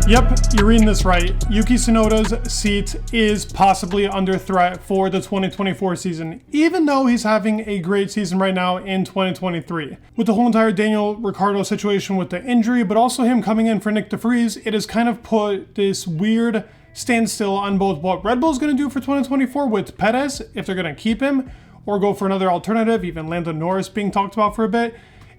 Yep, you're reading this right. Yuki Tsunoda's seat is possibly under threat for the 2024 season, even though he's having a great season right now in 2023. With the whole entire Daniel Ricciardo situation with the injury, but also him coming in for Nick DeVries, it has kind of put this weird standstill on both what Red Bull's going to do for 2024 with Perez, if they're going to keep him, or go for another alternative, even Lando Norris being talked about for a bit,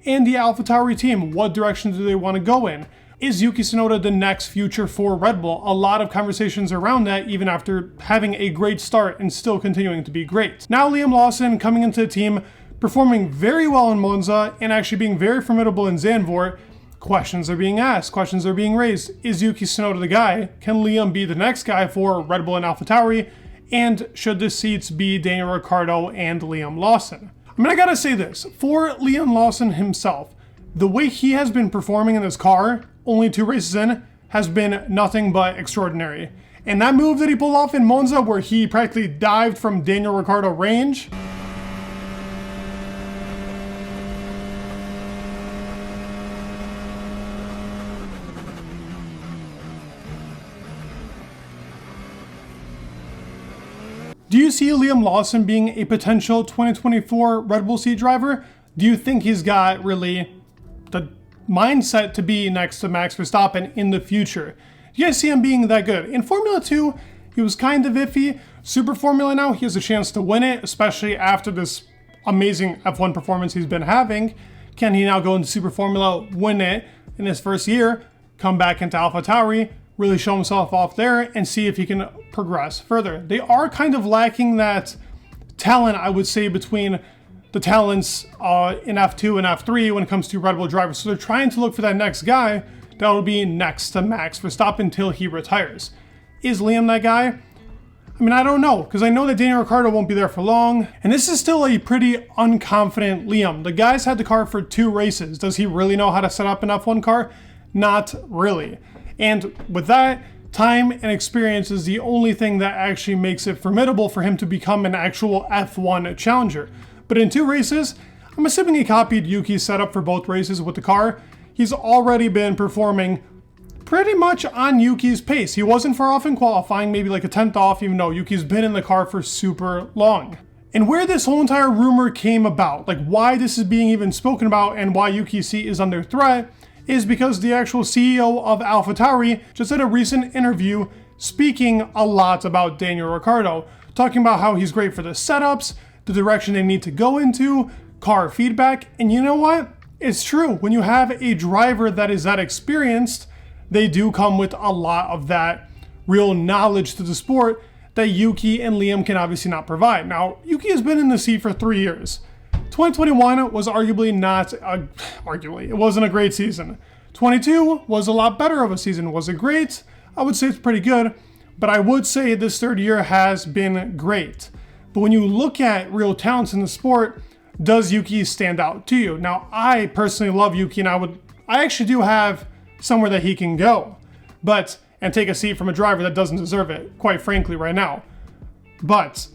and the Alphatauri team, what direction do they want to go in? Is Yuki Tsunoda the next future for Red Bull? A lot of conversations around that, even after having a great start and still continuing to be great. Now Liam Lawson coming into the team, performing very well in Monza and actually being very formidable in Zandvoort. Questions are being asked, questions are being raised. Is Yuki Tsunoda the guy? Can Liam be the next guy for Red Bull and AlphaTauri? And should the seats be Daniel Ricciardo and Liam Lawson? I mean, I gotta say this, for Liam Lawson himself, the way he has been performing in this car, only 2 races in, has been nothing but extraordinary. And that move that he pulled off in Monza where he practically dived from Daniel Ricciardo range, do you see Liam Lawson being a potential 2024 Red Bull seat driver? Do you think he's got really the mindset to be next to Max Verstappen in the future? Do you guys see him being that good? In Formula 2, he was kind of iffy. Super Formula now, he has a chance to win it, especially after this amazing F1 performance he's been having. Can he now go into Super Formula, win it in his first year, come back into AlphaTauri, really show himself off there, and see if he can progress further? They are kind of lacking that talent, I would say, between the talents in F2 and F3 when it comes to Red Bull drivers. So they're trying to look for that next guy that will be next to Max Verstappen until he retires. Is Liam that guy? I mean, I don't know, because I know that Daniel Ricciardo won't be there for long, and this is still a pretty unconfident Liam. The guy's had the car for 2 races. Does he really know how to set up an F1 car? Not really. And with that, time and experience is the only thing that actually makes it formidable for him to become an actual F1 challenger. But in 2 races, I'm assuming he copied Yuki's setup for both races with the car. He's already been performing pretty much on Yuki's pace. He wasn't far off in qualifying, maybe like a 10th off, even though Yuki's been in the car for super long. And where this whole entire rumor came about, like why this is being even spoken about and why Yuki's seat is under threat, is because the actual CEO of AlphaTauri just did a recent interview speaking a lot about Daniel Ricciardo, talking about how he's great for the setups, the direction they need to go into, car feedback. And you know what? It's true. When you have a driver that is that experienced, they do come with a lot of that real knowledge to the sport that Yuki and Liam can obviously not provide. Now, Yuki has been in the seat for 3 years. 2021 was arguably, it wasn't a great season. 22 was a lot better of a season. Was it great? I would say it's pretty good, but I would say this 3rd year has been great. But when you look at real talents in the sport, does Yuki stand out to you? Now, I personally love Yuki, and I actually do have somewhere that he can go, and take a seat from a driver that doesn't deserve it, quite frankly, right now. But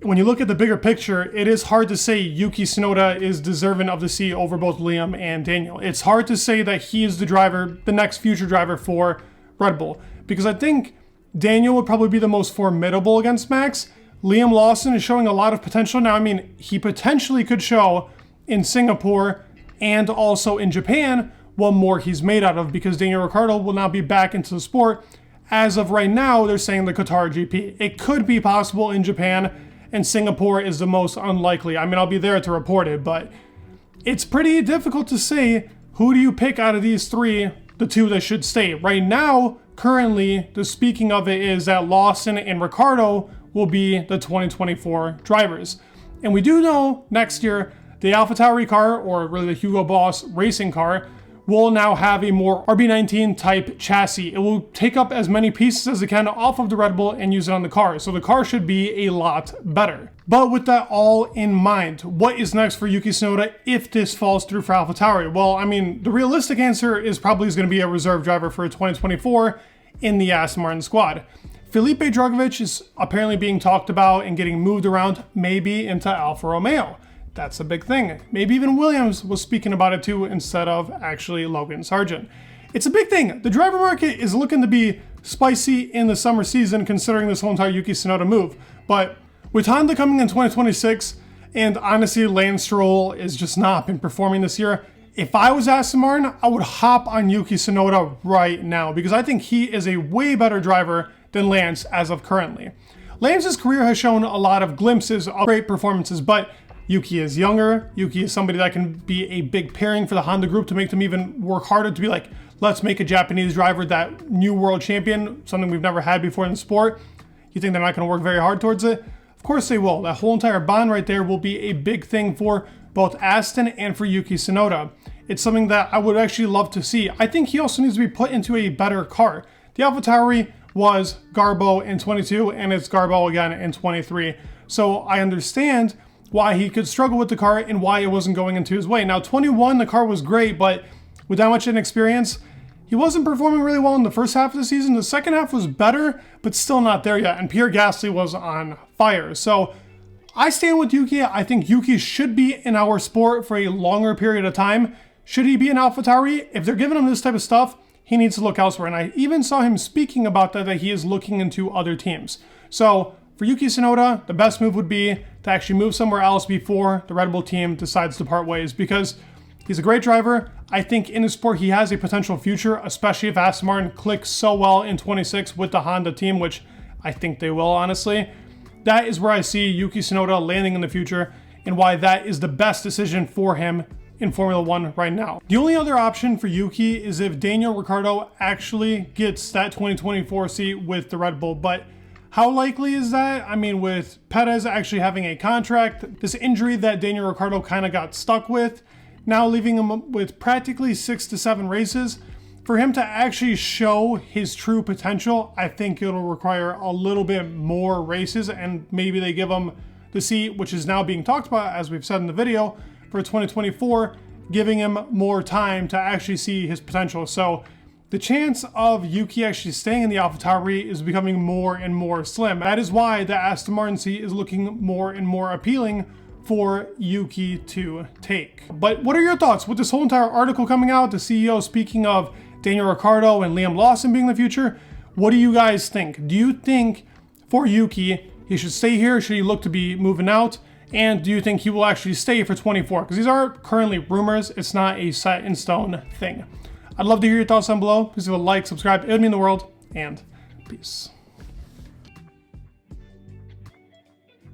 when you look at the bigger picture, it is hard to say Yuki Tsunoda is deserving of the seat over both Liam and Daniel. It's hard to say that he is the driver, the next future driver for Red Bull, because I think Daniel would probably be the most formidable against Max. Liam Lawson is showing a lot of potential. Now, I mean, he potentially could show in Singapore and also in Japan what more he's made out of, because Daniel Ricciardo will now be back into the sport. As of right now, they're saying the Qatar GP. It could be possible in Japan, and Singapore is the most unlikely. I mean, I'll be there to report it, but it's pretty difficult to say who do you pick out of these 3, the 2 that should stay. Right now, currently, the speaking of it is that Lawson and Ricciardo will be the 2024 drivers. And we do know next year, the AlphaTauri car, or really the Hugo Boss racing car, will now have a more RB19 type chassis. It will take up as many pieces as it can off of the Red Bull and use it on the car. So the car should be a lot better. But with that all in mind, what is next for Yuki Tsunoda if this falls through for AlphaTauri? Well, I mean, the realistic answer is probably going to be a reserve driver for 2024 in the Aston Martin squad. Felipe Drugovich is apparently being talked about and getting moved around, maybe into Alfa Romeo. That's a big thing. Maybe even Williams was speaking about it too, instead of actually Logan Sargent. It's a big thing. The driver market is looking to be spicy in the summer season considering this whole entire Yuki Tsunoda move. But with Honda coming in 2026, and honestly Lance Stroll is just not been performing this year, if I was Aston Martin, I would hop on Yuki Tsunoda right now because I think he is a way better driver than Lance as of currently. Lance's career has shown a lot of glimpses of great performances, but Yuki is younger. Yuki is somebody that can be a big pairing for the Honda group to make them even work harder to be like, let's make a Japanese driver that new world champion, something we've never had before in the sport. You think they're not going to work very hard towards it? Of course they will. That whole entire bond right there will be a big thing for both Aston and for Yuki Tsunoda. It's something that I would actually love to see. I think he also needs to be put into a better car. The Alphatauri was Garbo in 22 and it's Garbo again in 23. So I understand why he could struggle with the car and why it wasn't going into his way. Now 21, the car was great, but with that much inexperience, he wasn't performing really well in the first half of the season. The second half was better, but still not there yet. And Pierre Gasly was on fire. So I stand with Yuki. I think Yuki should be in our sport for a longer period of time. Should he be an AlphaTauri? If they're giving him this type of stuff, he needs to look elsewhere. And I even saw him speaking about that he is looking into other teams. So for Yuki Tsunoda, the best move would be to actually move somewhere else before the Red Bull team decides to part ways because he's a great driver. I think in his sport, he has a potential future, especially if Aston Martin clicks so well in 26 with the Honda team, which I think they will, honestly. That is where I see Yuki Tsunoda landing in the future and why that is the best decision for him in Formula One right now. The only other option for Yuki is if Daniel Ricciardo actually gets that 2024 seat with the Red Bull, but how likely is that? I mean, with Perez actually having a contract, this injury that Daniel Ricciardo kind of got stuck with, now leaving him with practically 6 to 7 races, for him to actually show his true potential, I think it'll require a little bit more races, and maybe they give him the seat, which is now being talked about, as we've said in the video, for 2024, giving him more time to actually see his potential. So the chance of Yuki actually staying in the AlphaTauri is becoming more and more slim. That is why the Aston Martin seat is looking more and more appealing for Yuki to take. But what are your thoughts with this whole entire article coming out, the CEO speaking of Daniel Ricciardo and Liam Lawson being the future? What do you guys think? Do you think for Yuki, he should stay here? Should he look to be moving out? And do you think he will actually stay for 24? Because these are currently rumors. It's not a set in stone thing. I'd love to hear your thoughts down below. Please leave a like, subscribe. It would mean the world. And peace.